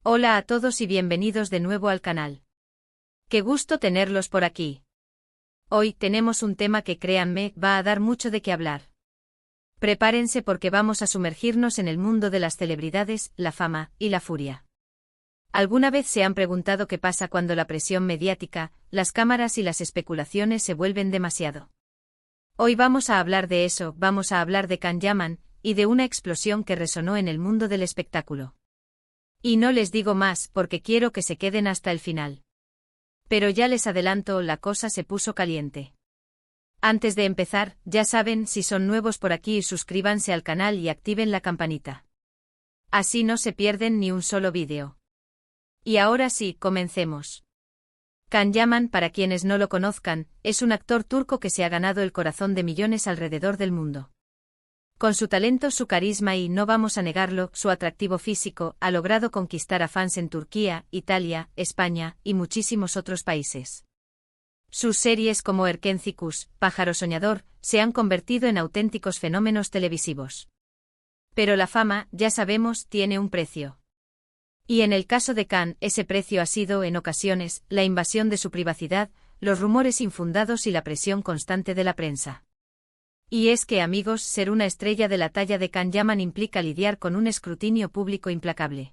Hola a todos y bienvenidos de nuevo al canal. Qué gusto tenerlos por aquí. Hoy tenemos un tema que, créanme, va a dar mucho de qué hablar. Prepárense porque vamos a sumergirnos en el mundo de las celebridades, la fama y la furia. ¿Alguna vez se han preguntado qué pasa cuando la presión mediática, las cámaras y las especulaciones se vuelven demasiado? Hoy vamos a hablar de eso, vamos a hablar de Can Yaman y de una explosión que resonó en el mundo del espectáculo. Y no les digo más porque quiero que se queden hasta el final. Pero ya les adelanto, la cosa se puso caliente. Antes de empezar, ya saben, si son nuevos por aquí, suscríbanse al canal y activen la campanita. Así no se pierden ni un solo vídeo. Y ahora sí, comencemos. Can Yaman, para quienes no lo conozcan, es un actor turco que se ha ganado el corazón de millones alrededor del mundo. Con su talento, su carisma y, no vamos a negarlo, su atractivo físico, ha logrado conquistar a fans en Turquía, Italia, España y muchísimos otros países. Sus series como Erkencikus, Pájaro Soñador, se han convertido en auténticos fenómenos televisivos. Pero la fama, ya sabemos, tiene un precio. Y en el caso de Can, ese precio ha sido, en ocasiones, la invasión de su privacidad, los rumores infundados y la presión constante de la prensa. Y es que, amigos, ser una estrella de la talla de Can Yaman implica lidiar con un escrutinio público implacable.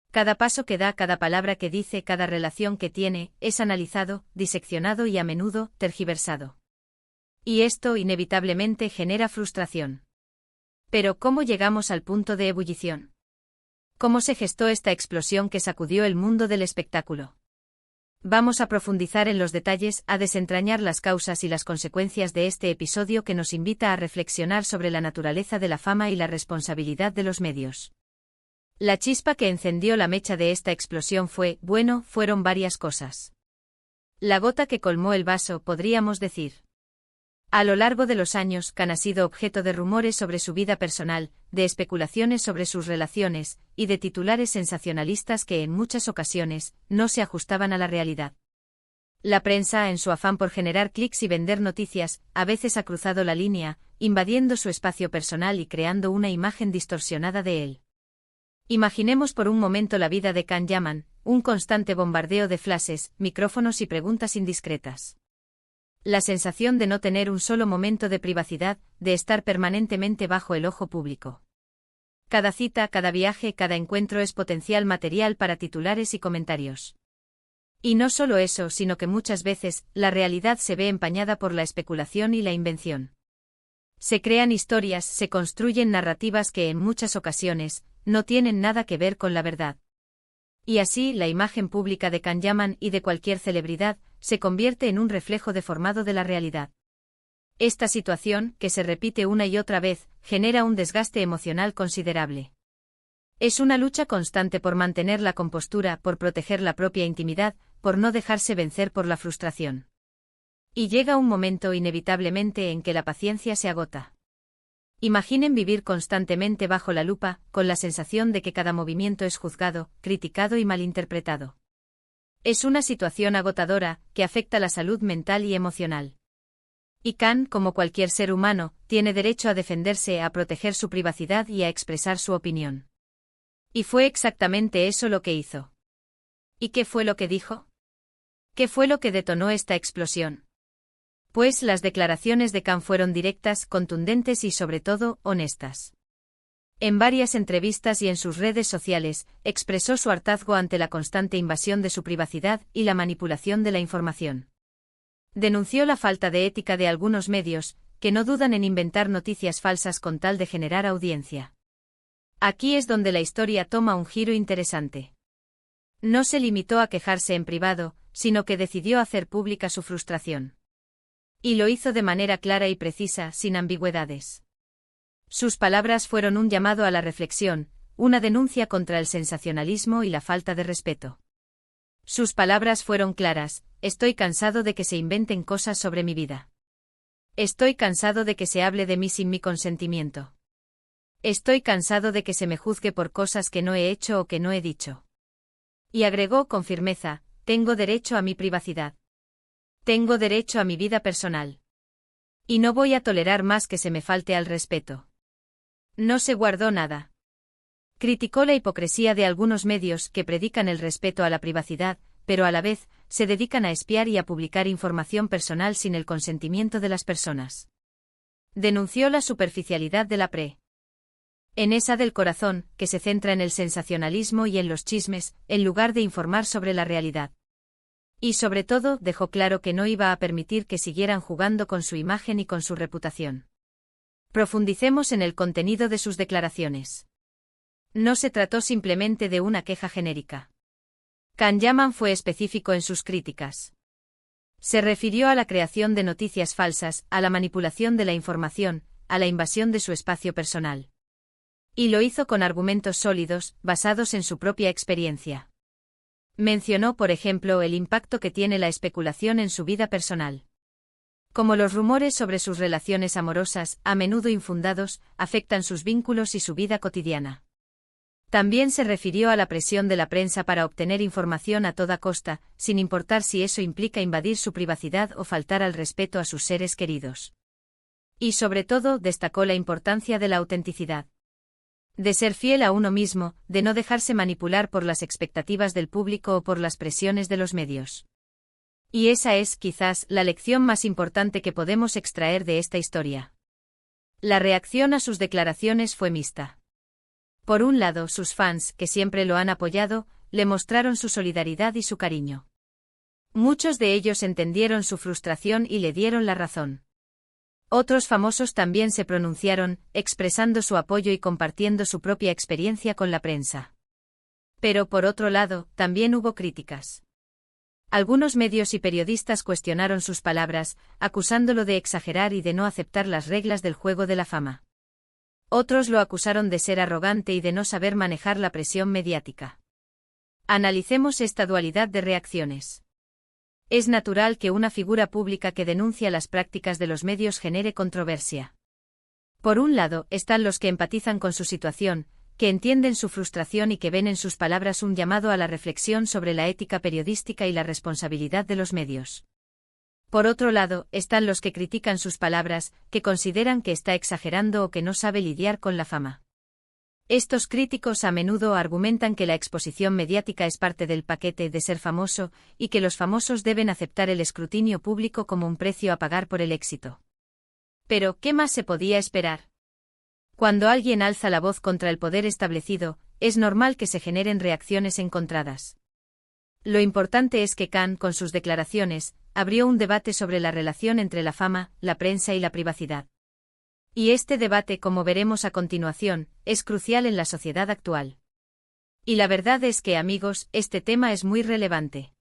Cada paso que da, cada palabra que dice, cada relación que tiene, es analizado, diseccionado y a menudo, tergiversado. Y esto, inevitablemente, genera frustración. Pero, ¿cómo llegamos al punto de ebullición? ¿Cómo se gestó esta explosión que sacudió el mundo del espectáculo? Vamos a profundizar en los detalles, a desentrañar las causas y las consecuencias de este episodio que nos invita a reflexionar sobre la naturaleza de la fama y la responsabilidad de los medios. La chispa que encendió la mecha de esta explosión fueron varias cosas. La gota que colmó el vaso, podríamos decir. A lo largo de los años, Can ha sido objeto de rumores sobre su vida personal, de especulaciones sobre sus relaciones, y de titulares sensacionalistas que en muchas ocasiones no se ajustaban a la realidad. La prensa, en su afán por generar clics y vender noticias, a veces ha cruzado la línea, invadiendo su espacio personal y creando una imagen distorsionada de él. Imaginemos por un momento la vida de Can Yaman, un constante bombardeo de flashes, micrófonos y preguntas indiscretas. La sensación de no tener un solo momento de privacidad, de estar permanentemente bajo el ojo público. Cada cita, cada viaje, cada encuentro es potencial material para titulares y comentarios. Y no solo eso, sino que muchas veces, la realidad se ve empañada por la especulación y la invención. Se crean historias, se construyen narrativas que en muchas ocasiones, no tienen nada que ver con la verdad. Y así, la imagen pública de Can Yaman y de cualquier celebridad, se convierte en un reflejo deformado de la realidad. Esta situación, que se repite una y otra vez, genera un desgaste emocional considerable. Es una lucha constante por mantener la compostura, por proteger la propia intimidad, por no dejarse vencer por la frustración. Y llega un momento inevitablemente en que la paciencia se agota. Imaginen vivir constantemente bajo la lupa, con la sensación de que cada movimiento es juzgado, criticado y malinterpretado. Es una situación agotadora, que afecta la salud mental y emocional. Y Can, como cualquier ser humano, tiene derecho a defenderse, a proteger su privacidad y a expresar su opinión. Y fue exactamente eso lo que hizo. ¿Y qué fue lo que dijo? ¿Qué fue lo que detonó esta explosión? Pues las declaraciones de Can fueron directas, contundentes y sobre todo, honestas. En varias entrevistas y en sus redes sociales, expresó su hartazgo ante la constante invasión de su privacidad y la manipulación de la información. Denunció la falta de ética de algunos medios, que no dudan en inventar noticias falsas con tal de generar audiencia. Aquí es donde la historia toma un giro interesante. No se limitó a quejarse en privado, sino que decidió hacer pública su frustración. Y lo hizo de manera clara y precisa, sin ambigüedades. Sus palabras fueron un llamado a la reflexión, una denuncia contra el sensacionalismo y la falta de respeto. Sus palabras fueron claras: estoy cansado de que se inventen cosas sobre mi vida. Estoy cansado de que se hable de mí sin mi consentimiento. Estoy cansado de que se me juzgue por cosas que no he hecho o que no he dicho. Y agregó con firmeza: tengo derecho a mi privacidad. Tengo derecho a mi vida personal. Y no voy a tolerar más que se me falte al respeto. No se guardó nada. Criticó la hipocresía de algunos medios que predican el respeto a la privacidad, pero a la vez, se dedican a espiar y a publicar información personal sin el consentimiento de las personas. Denunció la superficialidad de la prensa del corazón, que se centra en el sensacionalismo y en los chismes, en lugar de informar sobre la realidad. Y sobre todo, dejó claro que no iba a permitir que siguieran jugando con su imagen y con su reputación. Profundicemos en el contenido de sus declaraciones. No se trató simplemente de una queja genérica. Can Yaman fue específico en sus críticas. Se refirió a la creación de noticias falsas, a la manipulación de la información, a la invasión de su espacio personal. Y lo hizo con argumentos sólidos, basados en su propia experiencia. Mencionó, por ejemplo, el impacto que tiene la especulación en su vida personal. Como los rumores sobre sus relaciones amorosas, a menudo infundados, afectan sus vínculos y su vida cotidiana. También se refirió a la presión de la prensa para obtener información a toda costa, sin importar si eso implica invadir su privacidad o faltar al respeto a sus seres queridos. Y sobre todo, destacó la importancia de la autenticidad. De ser fiel a uno mismo, de no dejarse manipular por las expectativas del público o por las presiones de los medios. Y esa es, quizás, la lección más importante que podemos extraer de esta historia. La reacción a sus declaraciones fue mixta. Por un lado, sus fans, que siempre lo han apoyado, le mostraron su solidaridad y su cariño. Muchos de ellos entendieron su frustración y le dieron la razón. Otros famosos también se pronunciaron, expresando su apoyo y compartiendo su propia experiencia con la prensa. Pero por otro lado, también hubo críticas. Algunos medios y periodistas cuestionaron sus palabras, acusándolo de exagerar y de no aceptar las reglas del juego de la fama. Otros lo acusaron de ser arrogante y de no saber manejar la presión mediática. Analicemos esta dualidad de reacciones. Es natural que una figura pública que denuncia las prácticas de los medios genere controversia. Por un lado, están los que empatizan con su situación, que entienden su frustración y que ven en sus palabras un llamado a la reflexión sobre la ética periodística y la responsabilidad de los medios. Por otro lado, están los que critican sus palabras, que consideran que está exagerando o que no sabe lidiar con la fama. Estos críticos a menudo argumentan que la exposición mediática es parte del paquete de ser famoso, y que los famosos deben aceptar el escrutinio público como un precio a pagar por el éxito. Pero, ¿qué más se podía esperar? Cuando alguien alza la voz contra el poder establecido, es normal que se generen reacciones encontradas. Lo importante es que Can, con sus declaraciones, abrió un debate sobre la relación entre la fama, la prensa y la privacidad. Y este debate, como veremos a continuación, es crucial en la sociedad actual. Y la verdad es que, amigos, este tema es muy relevante.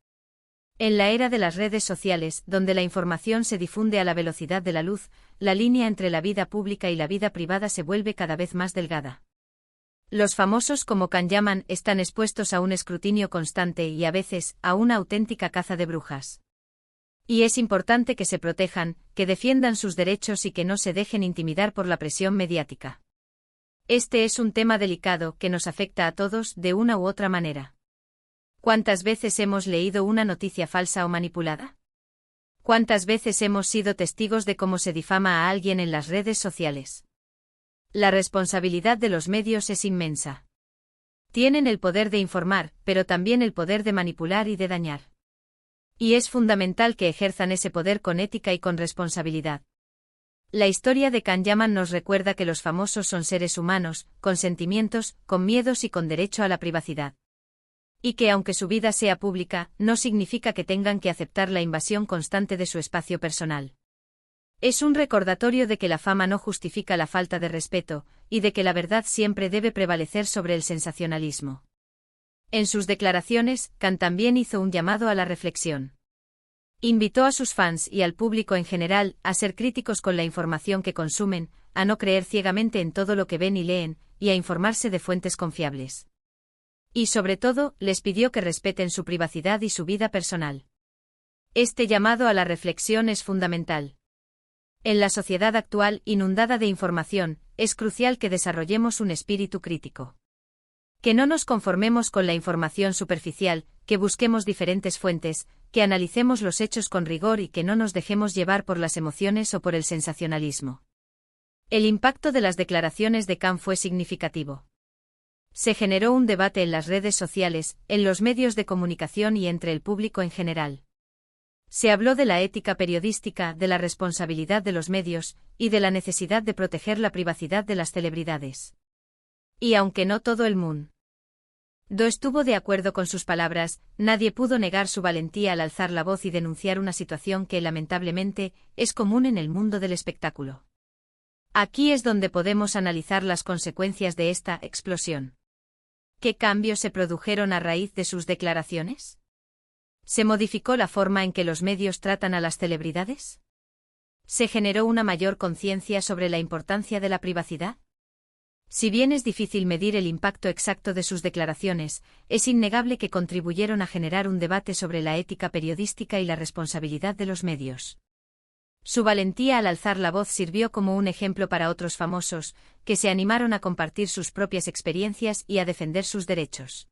En la era de las redes sociales, donde la información se difunde a la velocidad de la luz, la línea entre la vida pública y la vida privada se vuelve cada vez más delgada. Los famosos como Can Yaman están expuestos a un escrutinio constante y a veces, a una auténtica caza de brujas. Y es importante que se protejan, que defiendan sus derechos y que no se dejen intimidar por la presión mediática. Este es un tema delicado que nos afecta a todos de una u otra manera. ¿Cuántas veces hemos leído una noticia falsa o manipulada? ¿Cuántas veces hemos sido testigos de cómo se difama a alguien en las redes sociales? La responsabilidad de los medios es inmensa. Tienen el poder de informar, pero también el poder de manipular y de dañar. Y es fundamental que ejerzan ese poder con ética y con responsabilidad. La historia de Can Yaman nos recuerda que los famosos son seres humanos, con sentimientos, con miedos y con derecho a la privacidad. Y que aunque su vida sea pública, no significa que tengan que aceptar la invasión constante de su espacio personal. Es un recordatorio de que la fama no justifica la falta de respeto, y de que la verdad siempre debe prevalecer sobre el sensacionalismo. En sus declaraciones, Can también hizo un llamado a la reflexión. Invitó a sus fans y al público en general a ser críticos con la información que consumen, a no creer ciegamente en todo lo que ven y leen, y a informarse de fuentes confiables. Y sobre todo, les pidió que respeten su privacidad y su vida personal. Este llamado a la reflexión es fundamental. En la sociedad actual, inundada de información, es crucial que desarrollemos un espíritu crítico. Que no nos conformemos con la información superficial, que busquemos diferentes fuentes, que analicemos los hechos con rigor y que no nos dejemos llevar por las emociones o por el sensacionalismo. El impacto de las declaraciones de Can fue significativo. Se generó un debate en las redes sociales, en los medios de comunicación y entre el público en general. Se habló de la ética periodística, de la responsabilidad de los medios, y de la necesidad de proteger la privacidad de las celebridades. Y aunque no todo el mundo estuvo de acuerdo con sus palabras, nadie pudo negar su valentía al alzar la voz y denunciar una situación que, lamentablemente, es común en el mundo del espectáculo. Aquí es donde podemos analizar las consecuencias de esta explosión. ¿Qué cambios se produjeron a raíz de sus declaraciones? ¿Se modificó la forma en que los medios tratan a las celebridades? ¿Se generó una mayor conciencia sobre la importancia de la privacidad? Si bien es difícil medir el impacto exacto de sus declaraciones, es innegable que contribuyeron a generar un debate sobre la ética periodística y la responsabilidad de los medios. Su valentía al alzar la voz sirvió como un ejemplo para otros famosos, que se animaron a compartir sus propias experiencias y a defender sus derechos.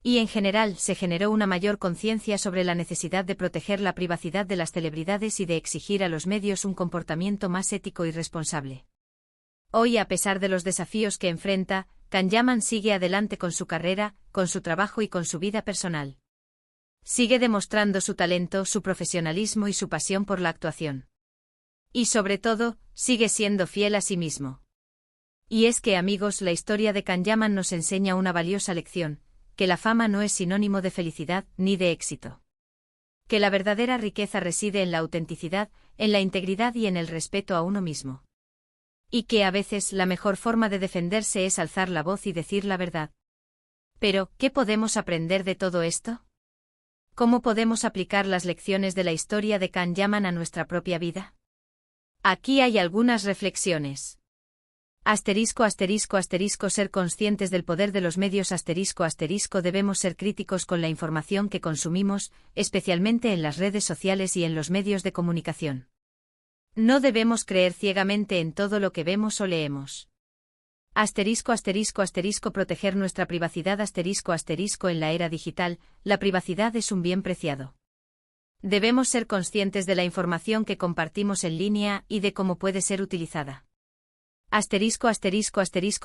Y en general se generó una mayor conciencia sobre la necesidad de proteger la privacidad de las celebridades y de exigir a los medios un comportamiento más ético y responsable. Hoy, a pesar de los desafíos que enfrenta, Can Yaman sigue adelante con su carrera, con su trabajo y con su vida personal. Sigue demostrando su talento, su profesionalismo y su pasión por la actuación. Y sobre todo, sigue siendo fiel a sí mismo. Y es que, amigos, la historia de Can Yaman nos enseña una valiosa lección, que la fama no es sinónimo de felicidad ni de éxito. Que la verdadera riqueza reside en la autenticidad, en la integridad y en el respeto a uno mismo. Y que a veces la mejor forma de defenderse es alzar la voz y decir la verdad. Pero, ¿qué podemos aprender de todo esto? ¿Cómo podemos aplicar las lecciones de la historia de Can Yaman a nuestra propia vida? Aquí hay algunas reflexiones. Ser conscientes del poder de los medios. Debemos ser críticos con la información que consumimos, especialmente en las redes sociales y en los medios de comunicación. No debemos creer ciegamente en todo lo que vemos o leemos. Proteger nuestra privacidad. En la era digital, la privacidad es un bien preciado. Debemos ser conscientes de la información que compartimos en línea y de cómo puede ser utilizada.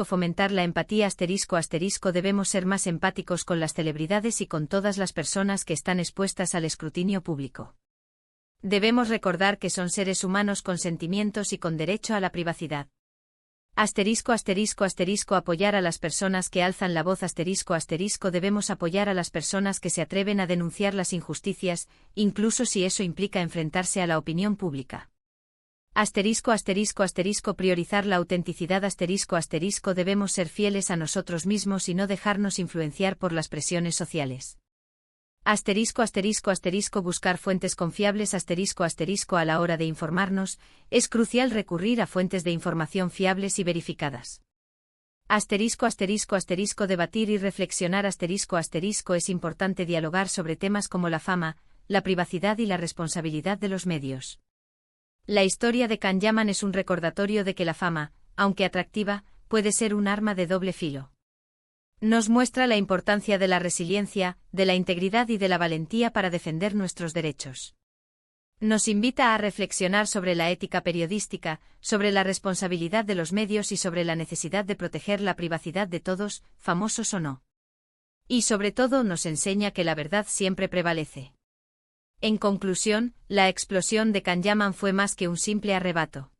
Fomentar la empatía. Debemos ser más empáticos con las celebridades y con todas las personas que están expuestas al escrutinio público. Debemos recordar que son seres humanos con sentimientos y con derecho a la privacidad. Apoyar a las personas que alzan la voz. Debemos apoyar a las personas que se atreven a denunciar las injusticias, incluso si eso implica enfrentarse a la opinión pública. Priorizar la autenticidad. Debemos ser fieles a nosotros mismos y no dejarnos influenciar por las presiones sociales. Buscar fuentes confiables. A la hora de informarnos, es crucial recurrir a fuentes de información fiables y verificadas. Debatir y reflexionar. Es importante dialogar sobre temas como la fama, la privacidad y la responsabilidad de los medios. La historia de Can Yaman es un recordatorio de que la fama, aunque atractiva, puede ser un arma de doble filo. Nos muestra la importancia de la resiliencia, de la integridad y de la valentía para defender nuestros derechos. Nos invita a reflexionar sobre la ética periodística, sobre la responsabilidad de los medios y sobre la necesidad de proteger la privacidad de todos, famosos o no. Y sobre todo nos enseña que la verdad siempre prevalece. En conclusión, la explosión de Can Yaman fue más que un simple arrebato.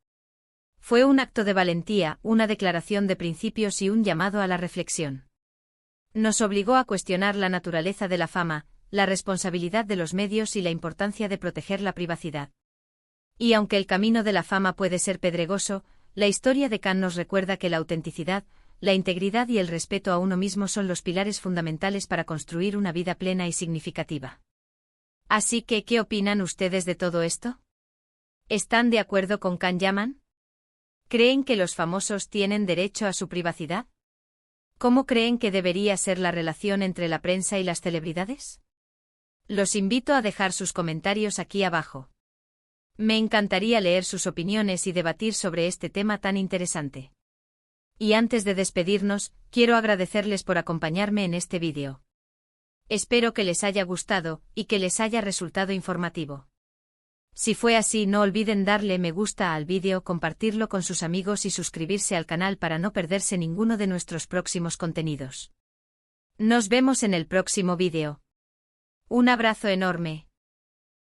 Fue un acto de valentía, una declaración de principios y un llamado a la reflexión. Nos obligó a cuestionar la naturaleza de la fama, la responsabilidad de los medios y la importancia de proteger la privacidad. Y aunque el camino de la fama puede ser pedregoso, la historia de Can nos recuerda que la autenticidad, la integridad y el respeto a uno mismo son los pilares fundamentales para construir una vida plena y significativa. Así que, ¿qué opinan ustedes de todo esto? ¿Están de acuerdo con Can Yaman? ¿Creen que los famosos tienen derecho a su privacidad? ¿Cómo creen que debería ser la relación entre la prensa y las celebridades? Los invito a dejar sus comentarios aquí abajo. Me encantaría leer sus opiniones y debatir sobre este tema tan interesante. Y antes de despedirnos, quiero agradecerles por acompañarme en este vídeo. Espero que les haya gustado y que les haya resultado informativo. Si fue así, no olviden darle me gusta al vídeo, compartirlo con sus amigos y suscribirse al canal para no perderse ninguno de nuestros próximos contenidos. Nos vemos en el próximo vídeo. Un abrazo enorme.